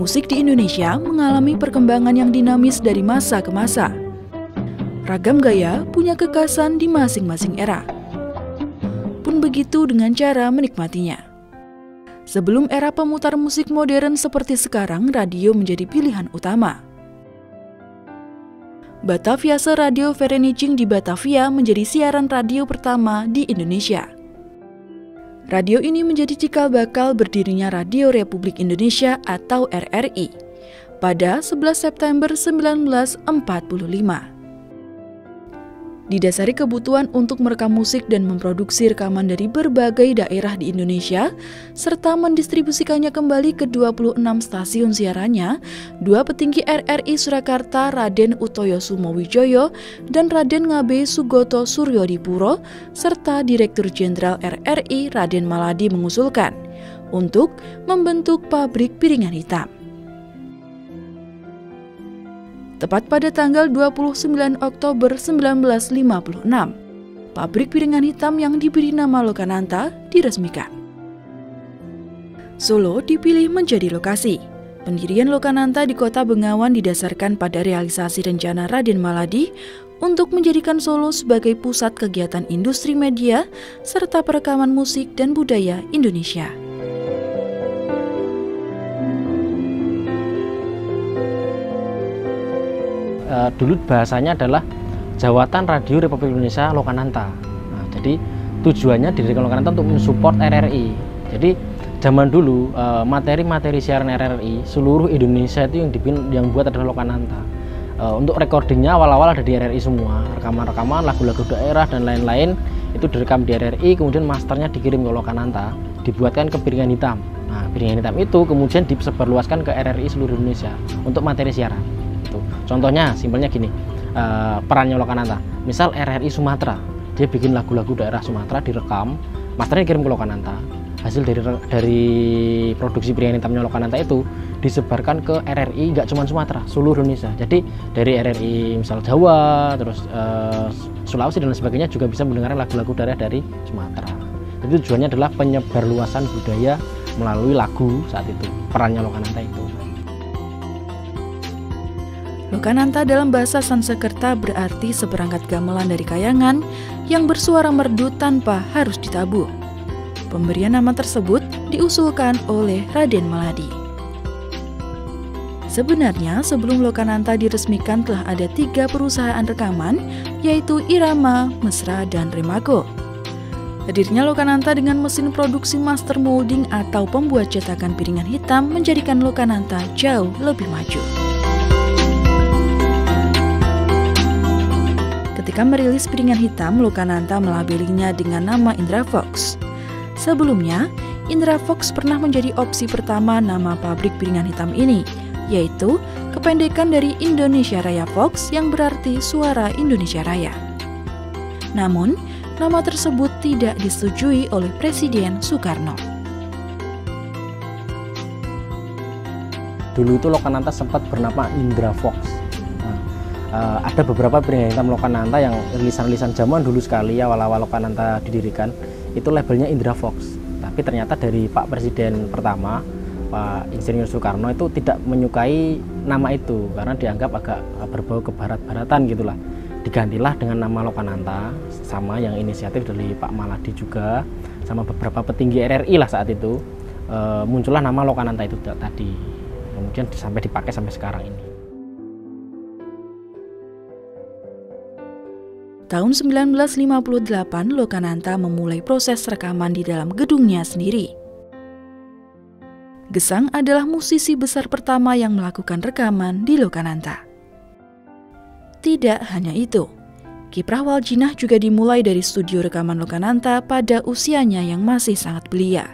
Musik di Indonesia mengalami perkembangan yang dinamis dari masa ke masa. Ragam gaya punya kekhasan di masing-masing era. Pun begitu dengan cara menikmatinya. Sebelum era pemutar musik modern seperti sekarang, radio menjadi pilihan utama. Bataviase Radio Vereniging di Batavia menjadi siaran radio pertama di Indonesia. Radio ini menjadi cikal bakal berdirinya Radio Republik Indonesia atau RRI pada 11 September 1945. Didasari kebutuhan untuk merekam musik dan memproduksi rekaman dari berbagai daerah di Indonesia, serta mendistribusikannya kembali ke 26 stasiun siarannya, dua petinggi RRI Surakarta, Raden Utoyo Sumowijoyo dan Raden Ngabe Sugoto Suryodipuro, serta Direktur Jenderal RRI Raden Maladi mengusulkan untuk membentuk pabrik piringan hitam. Tepat pada tanggal 29 Oktober 1956, pabrik piringan hitam yang diberi nama Lokananta diresmikan. Solo dipilih menjadi lokasi. Pendirian Lokananta di Kota Bengawan didasarkan pada realisasi rencana Raden Maladi untuk menjadikan Solo sebagai pusat kegiatan industri media serta perekaman musik dan budaya Indonesia. Dulu bahasanya adalah Jawatan Radio Republik Indonesia Lokananta. Nah, jadi tujuannya didirikan Lokananta untuk mensupport RRI. Jadi zaman dulu materi-materi siaran RRI seluruh Indonesia itu yang buat adalah Lokananta. Untuk recordingnya awal-awal ada di RRI semua, rekaman-rekaman lagu-lagu daerah dan lain-lain itu direkam di RRI, kemudian masternya dikirim ke Lokananta, dibuatkan ke piringan hitam. Nah, piringan hitam itu kemudian disebarluaskan ke RRI seluruh Indonesia untuk materi siaran. Contohnya simpelnya gini, perannya Lokananta. Misal RRI Sumatera, dia bikin lagu-lagu daerah Sumatera, direkam, masternya dikirim ke Lokananta. Hasil dari produksi piringan hitamnya Lokananta itu disebarkan ke RRI, nggak cuma Sumatera, seluruh Indonesia. Jadi dari RRI misal Jawa, terus Sulawesi dan sebagainya juga bisa mendengarkan lagu-lagu daerah dari Sumatera. Jadi tujuannya adalah penyebarluasan budaya melalui lagu saat itu. Perannya Lokananta itu. Lokananta dalam bahasa Sansekerta berarti seperangkat gamelan dari kayangan yang bersuara merdu tanpa harus ditabuh. Pemberian nama tersebut diusulkan oleh Raden Maladi. Sebenarnya sebelum Lokananta diresmikan telah ada 3 perusahaan rekaman, yaitu Irama, Mesra, dan Remago. Hadirnya Lokananta dengan mesin produksi master molding atau pembuat cetakan piringan hitam menjadikan Lokananta jauh lebih maju. Ketika merilis piringan hitam, Lokananta melabelinya dengan nama Indra Fox. Sebelumnya, Indra Fox pernah menjadi opsi pertama nama pabrik piringan hitam ini, yaitu kependekan dari Indonesia Raya Fox yang berarti Suara Indonesia Raya. Namun, nama tersebut tidak disetujui oleh Presiden Soekarno. Dulu itu Lokananta sempat bernama Indra Fox. Ada beberapa piringan hitam Lokananta yang rilisan-rilisan zaman dulu sekali, awal-awal Lokananta didirikan, itu labelnya Indra Fox. Tapi ternyata dari Pak Presiden pertama, Pak Insinyur Soekarno itu tidak menyukai nama itu karena dianggap agak berbau ke barat-baratan gitulah. Digantilah dengan nama Lokananta, sama yang inisiatif dari Pak Maladi juga, sama beberapa petinggi RRI lah saat itu, muncullah nama Lokananta itu tadi. Kemudian sampai dipakai sampai sekarang ini. Tahun 1958, Lokananta memulai proses rekaman di dalam gedungnya sendiri. Gesang adalah musisi besar pertama yang melakukan rekaman di Lokananta. Tidak hanya itu, kiprah Waljina juga dimulai dari studio rekaman Lokananta pada usianya yang masih sangat belia.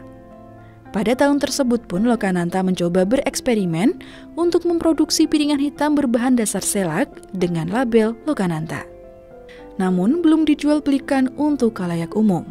Pada tahun tersebut pun Lokananta mencoba bereksperimen untuk memproduksi piringan hitam berbahan dasar selak dengan label Lokananta. Namun belum dijual belikan untuk khalayak umum.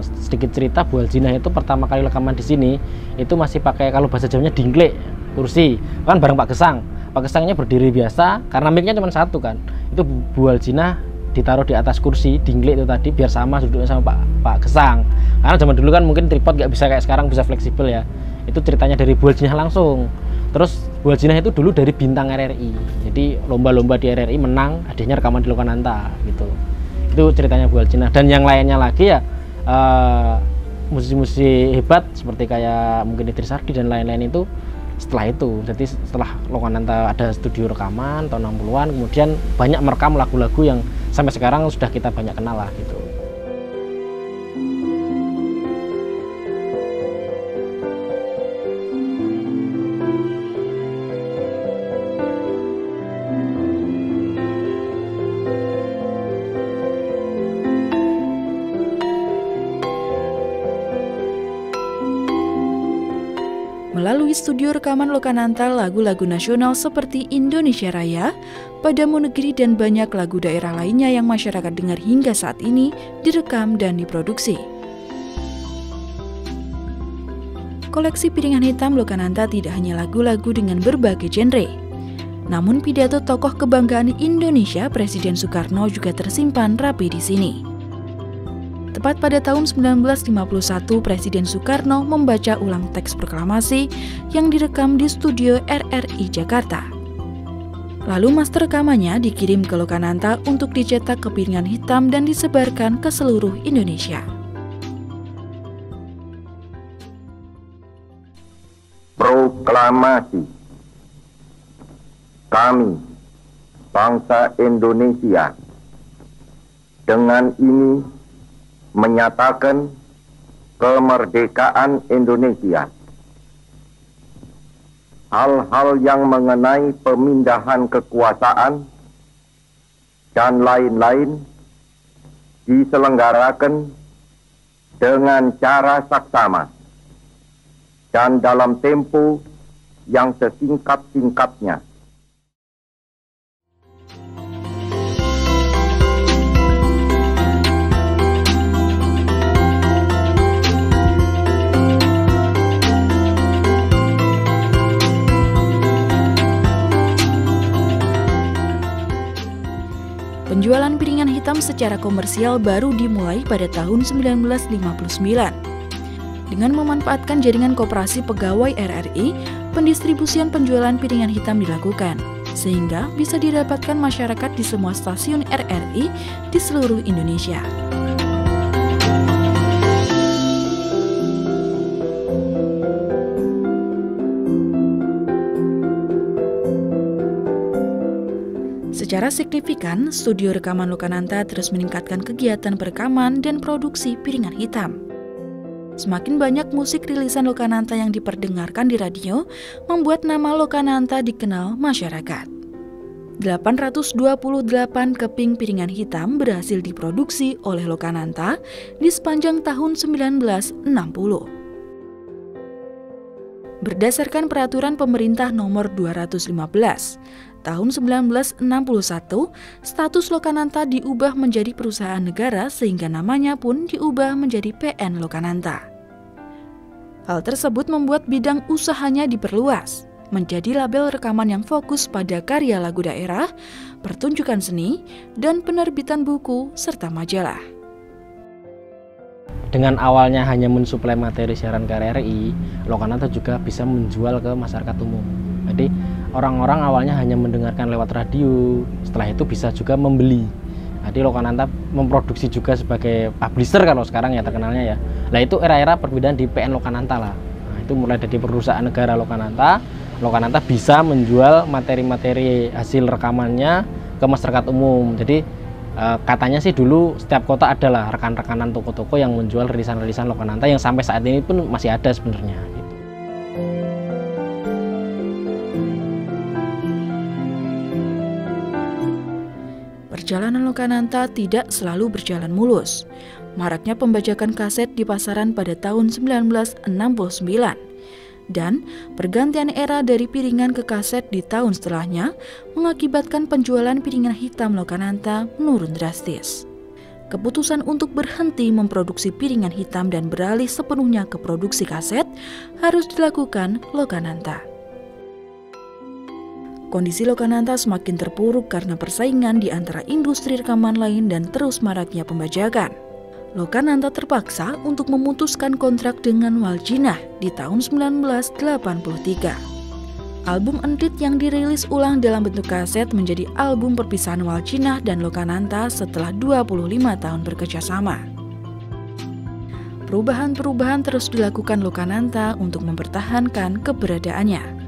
Sedikit cerita, Bu Waljina itu pertama kali rekaman di sini itu masih pakai, kalau bahasa Jawanya, dingklek, kursi. Kan bareng Pak Gesang. Pak Gesangnya berdiri biasa karena mic-nya cuma satu kan. Itu Bu Waljina ditaruh di atas kursi dingklek itu tadi biar sama duduknya sama Pak Gesang. Karena zaman dulu kan mungkin tripod nggak bisa kayak sekarang bisa fleksibel ya. itu ceritanya dari Bual Jinah langsung. Terus Bual Jinah itu dulu dari bintang RRI, jadi lomba-lomba di RRI menang, adanya rekaman di Lokananta gitu. Itu ceritanya Bual Jinah. Dan yang lainnya lagi ya musisi-musisi hebat seperti kayak mungkin Idris Sardi dan lain-lain itu setelah itu. Jadi setelah Lokananta ada studio rekaman tahun 60-an, kemudian banyak merekam lagu-lagu yang sampai sekarang sudah kita banyak kenal lah gitu. Melalui studio rekaman Lokananta, lagu-lagu nasional seperti Indonesia Raya, Padamu Negeri, dan banyak lagu daerah lainnya yang masyarakat dengar hingga saat ini direkam dan diproduksi. Koleksi piringan hitam Lokananta tidak hanya lagu-lagu dengan berbagai genre, namun pidato tokoh kebanggaan Indonesia Presiden Soekarno juga tersimpan rapi di sini. Tepat pada tahun 1951, Presiden Soekarno membaca ulang teks proklamasi yang direkam di studio RRI Jakarta. Lalu master rekamannya dikirim ke Lokananta untuk dicetak ke piringan hitam dan disebarkan ke seluruh Indonesia. Proklamasi. Kami, bangsa Indonesia, dengan ini menyatakan kemerdekaan Indonesia. Hal-hal yang mengenai pemindahan kekuasaan dan lain-lain diselenggarakan dengan cara saksama dan dalam tempo yang sesingkat-singkatnya. Penjualan piringan hitam secara komersial baru dimulai pada tahun 1959. Dengan memanfaatkan jaringan koperasi pegawai RRI, pendistribusian penjualan piringan hitam dilakukan, sehingga bisa didapatkan masyarakat di semua stasiun RRI di seluruh Indonesia. Secara signifikan, studio rekaman Lokananta terus meningkatkan kegiatan perekaman dan produksi piringan hitam. Semakin banyak musik rilisan Lokananta yang diperdengarkan di radio, membuat nama Lokananta dikenal masyarakat. 828 keping piringan hitam berhasil diproduksi oleh Lokananta di sepanjang tahun 1960. Berdasarkan peraturan pemerintah nomor 215 tahun 1961, status Lokananta diubah menjadi perusahaan negara sehingga namanya pun diubah menjadi PN Lokananta. Hal tersebut membuat bidang usahanya diperluas, menjadi label rekaman yang fokus pada karya lagu daerah, pertunjukan seni, dan penerbitan buku serta majalah. Dengan awalnya hanya mensuplai materi siaran ke RRI, Lokananta juga bisa menjual ke masyarakat umum. Jadi orang-orang awalnya hanya mendengarkan lewat radio, setelah itu bisa juga membeli. Jadi Lokananta memproduksi juga sebagai publisher kalau sekarang ya terkenalnya ya. Nah itu era-era perpindahan di PN Lokananta lah. Nah itu mulai dari perusahaan negara Lokananta, Lokananta bisa menjual materi-materi hasil rekamannya ke masyarakat umum. Jadi katanya sih dulu setiap kota adalah rekan-rekanan toko-toko yang menjual rilisan-rilisan Lokananta yang sampai saat ini pun masih ada sebenarnya. Perjalanan Lokananta tidak selalu berjalan mulus. Maraknya pembajakan kaset di pasaran pada tahun 1969 dan pergantian era dari piringan ke kaset di tahun setelahnya mengakibatkan penjualan piringan hitam Lokananta menurun drastis. Keputusan untuk berhenti memproduksi piringan hitam dan beralih sepenuhnya ke produksi kaset harus dilakukan Lokananta. Kondisi Lokananta semakin terpuruk karena persaingan di antara industri rekaman lain dan terus maraknya pembajakan. Lokananta terpaksa untuk memutuskan kontrak dengan Waljina di tahun 1983. Album Entit yang dirilis ulang dalam bentuk kaset menjadi album perpisahan Waljina dan Lokananta setelah 25 tahun bekerjasama. Perubahan-perubahan terus dilakukan Lokananta untuk mempertahankan keberadaannya.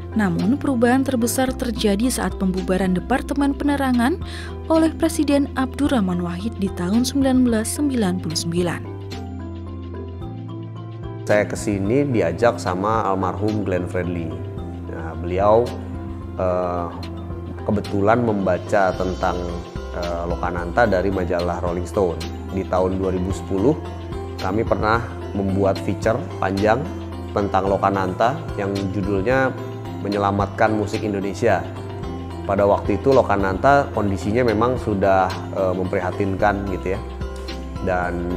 Namun, perubahan terbesar terjadi saat pembubaran Departemen Penerangan oleh Presiden Abdurrahman Wahid di tahun 1999. Saya kesini diajak sama almarhum Glenn Fredly. Nah, beliau kebetulan membaca tentang Lokananta dari majalah Rolling Stone. Di tahun 2010, kami pernah membuat feature panjang tentang Lokananta yang judulnya Menyelamatkan Musik Indonesia. Pada waktu itu Lokananta kondisinya memang sudah memprihatinkan gitu ya. Dan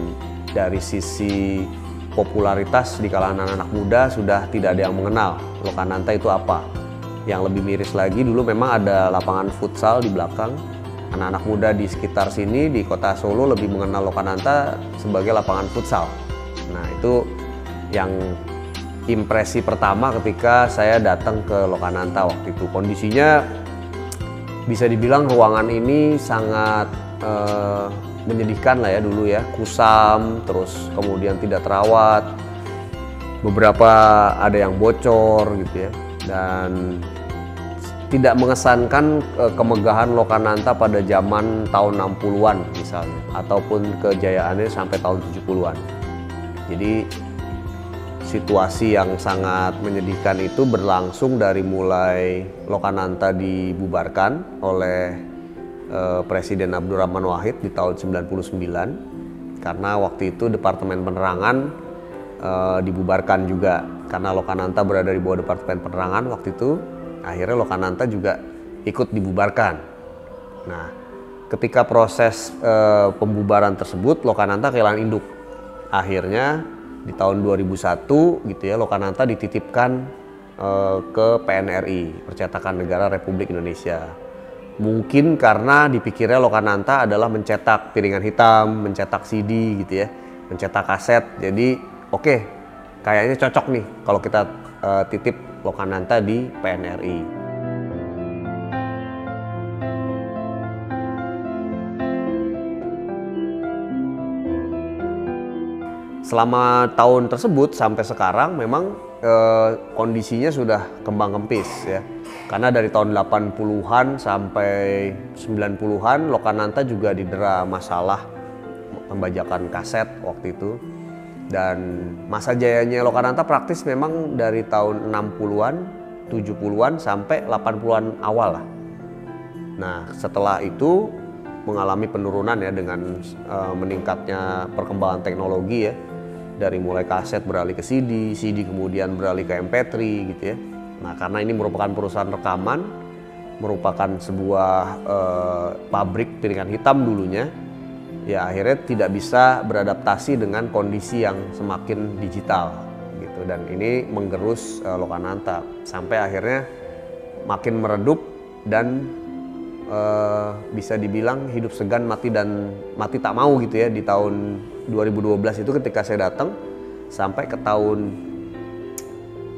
dari sisi popularitas di kalangan anak muda sudah tidak ada yang mengenal Lokananta itu apa. Yang lebih miris lagi, dulu memang ada lapangan futsal di belakang. Anak-anak muda di sekitar sini di kota Solo lebih mengenal Lokananta sebagai lapangan futsal. Nah, itu yang impresi pertama ketika saya datang ke Lokananta waktu itu. Kondisinya bisa dibilang ruangan ini sangat menyedihkan lah ya dulu ya, kusam, terus kemudian tidak terawat, beberapa ada yang bocor gitu ya, dan tidak mengesankan kemegahan Lokananta pada zaman tahun 60-an misalnya, ataupun kejayaannya sampai tahun 70-an. Jadi situasi yang sangat menyedihkan itu berlangsung dari mulai Lokananta dibubarkan oleh Presiden Abdurrahman Wahid di tahun 99, karena waktu itu Departemen Penerangan dibubarkan juga karena Lokananta berada di bawah Departemen Penerangan waktu itu. Akhirnya Lokananta juga ikut dibubarkan. Nah, ketika proses pembubaran tersebut, Lokananta kehilangan induk. Akhirnya di tahun 2001 gitu ya, Lokananta dititipkan ke PNRI, Percetakan Negara Republik Indonesia. Mungkin karena dipikirnya Lokananta adalah mencetak piringan hitam, mencetak CD gitu ya, mencetak kaset. Jadi oke, kayaknya cocok nih kalau kita titip Lokananta di PNRI. Selama tahun tersebut sampai sekarang memang kondisinya sudah kembang kempis ya. Karena dari tahun 80-an sampai 90-an Lokananta juga didera masalah pembajakan kaset waktu itu. Dan masa jayanya Lokananta praktis memang dari tahun 60-an, 70-an sampai 80-an awal lah. Nah, setelah itu mengalami penurunan ya dengan meningkatnya perkembangan teknologi ya. Dari mulai kaset beralih ke CD, CD kemudian beralih ke MP3 gitu ya. Nah, karena ini merupakan perusahaan rekaman, merupakan sebuah pabrik piringan hitam dulunya, ya akhirnya tidak bisa beradaptasi dengan kondisi yang semakin digital gitu. Dan ini menggerus Lokananta sampai akhirnya makin meredup dan bisa dibilang hidup segan mati tak mau gitu ya di tahun 2012 itu ketika saya datang sampai ke tahun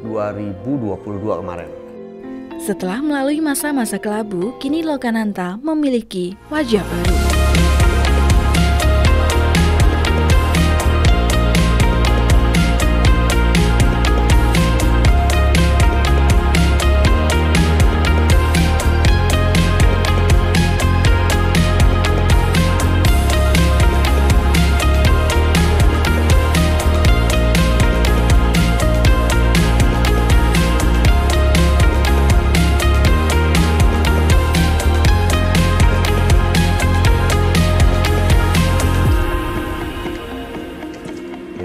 2022 kemarin. Setelah melalui masa-masa kelabu, kini Lokananta memiliki wajah baru.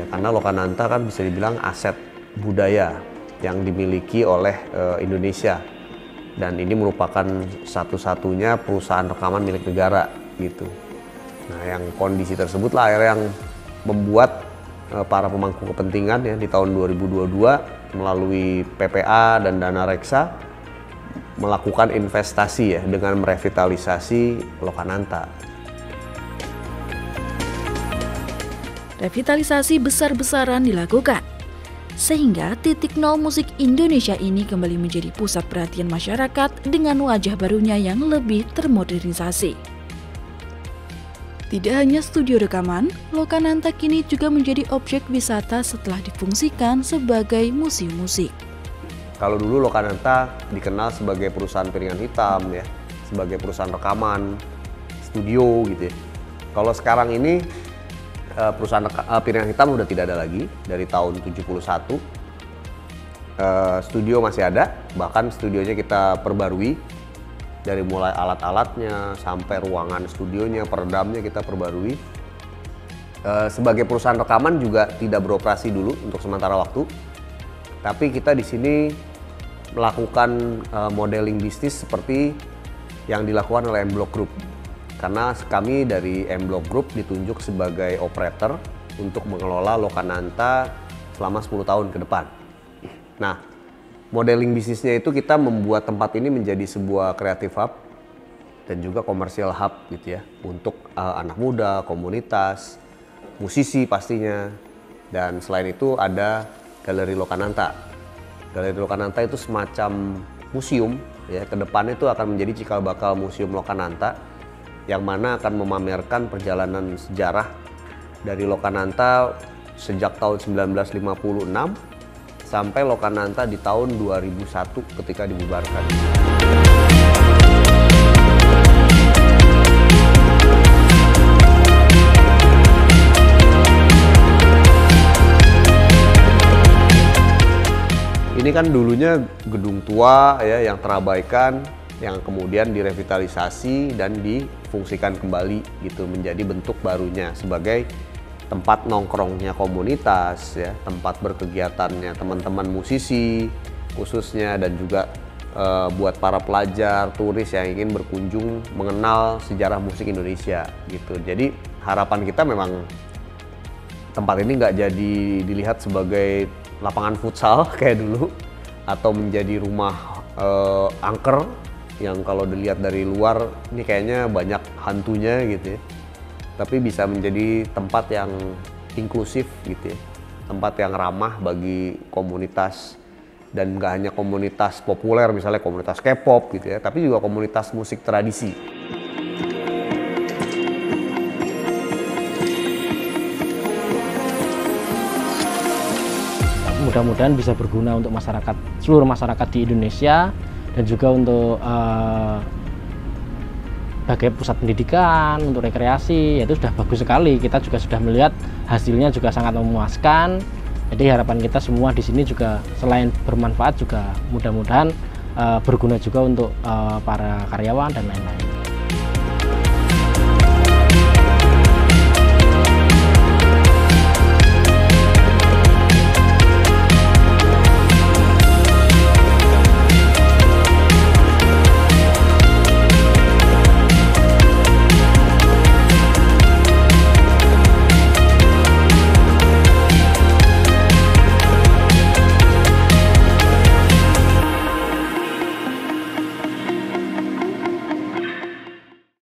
Karena Lokananta kan bisa dibilang aset budaya yang dimiliki oleh Indonesia, dan ini merupakan satu-satunya perusahaan rekaman milik negara gitu. Nah, yang kondisi tersebut lah akhirnya yang membuat para pemangku kepentingan ya di tahun 2022 melalui PPA dan dana reksa melakukan investasi ya dengan merevitalisasi Lokananta. revitalisasi besar-besaran dilakukan. Sehingga titik nol musik Indonesia ini kembali menjadi pusat perhatian masyarakat dengan wajah barunya yang lebih termodernisasi. Tidak hanya studio rekaman, Lokananta kini juga menjadi objek wisata setelah difungsikan sebagai museum musik. Kalau dulu Lokananta dikenal sebagai perusahaan piringan hitam ya, sebagai perusahaan rekaman, studio gitu ya. Kalau sekarang ini perusahaan piringan hitam udah tidak ada lagi dari tahun 71. Studio masih ada, bahkan studionya kita perbarui dari mulai alat-alatnya sampai ruangan studionya, peredamnya kita perbarui. Sebagai perusahaan rekaman juga tidak beroperasi dulu untuk sementara waktu, tapi kita di sini melakukan modeling bisnis seperti yang dilakukan oleh M Block Group. Karena kami dari M Block Group ditunjuk sebagai operator untuk mengelola Lokananta selama 10 tahun ke depan. Nah, modeling bisnisnya itu kita membuat tempat ini menjadi sebuah creative hub dan juga commercial hub gitu ya, untuk anak muda, komunitas, musisi pastinya. Dan selain itu ada Galeri Lokananta. Galeri Lokananta itu semacam museum ya, ke depan itu akan menjadi cikal bakal Museum Lokananta, yang mana akan memamerkan perjalanan sejarah dari Lokananta sejak tahun 1956 sampai Lokananta di tahun 2001 ketika dibubarkan. Ini kan dulunya gedung tua ya yang terabaikan, yang kemudian direvitalisasi dan difungsikan kembali gitu menjadi bentuk barunya sebagai tempat nongkrongnya komunitas ya, tempat berkegiatannya teman-teman musisi khususnya, dan juga buat para pelajar, turis yang ingin berkunjung mengenal sejarah musik Indonesia gitu. Jadi harapan kita memang tempat ini nggak jadi dilihat sebagai lapangan futsal kayak dulu atau menjadi rumah angker yang kalau dilihat dari luar ini kayaknya banyak hantunya gitu ya. Tapi bisa menjadi tempat yang inklusif gitu ya, tempat yang ramah bagi komunitas, dan nggak hanya komunitas populer misalnya komunitas K-pop gitu ya, tapi juga komunitas musik tradisi. Mudah-mudahan bisa berguna untuk masyarakat, seluruh masyarakat di Indonesia, dan juga untuk sebagai pusat pendidikan, untuk rekreasi, itu sudah bagus sekali. Kita juga sudah melihat hasilnya juga sangat memuaskan. Jadi harapan kita semua di sini juga selain bermanfaat juga mudah-mudahan berguna juga untuk para karyawan dan lain-lain.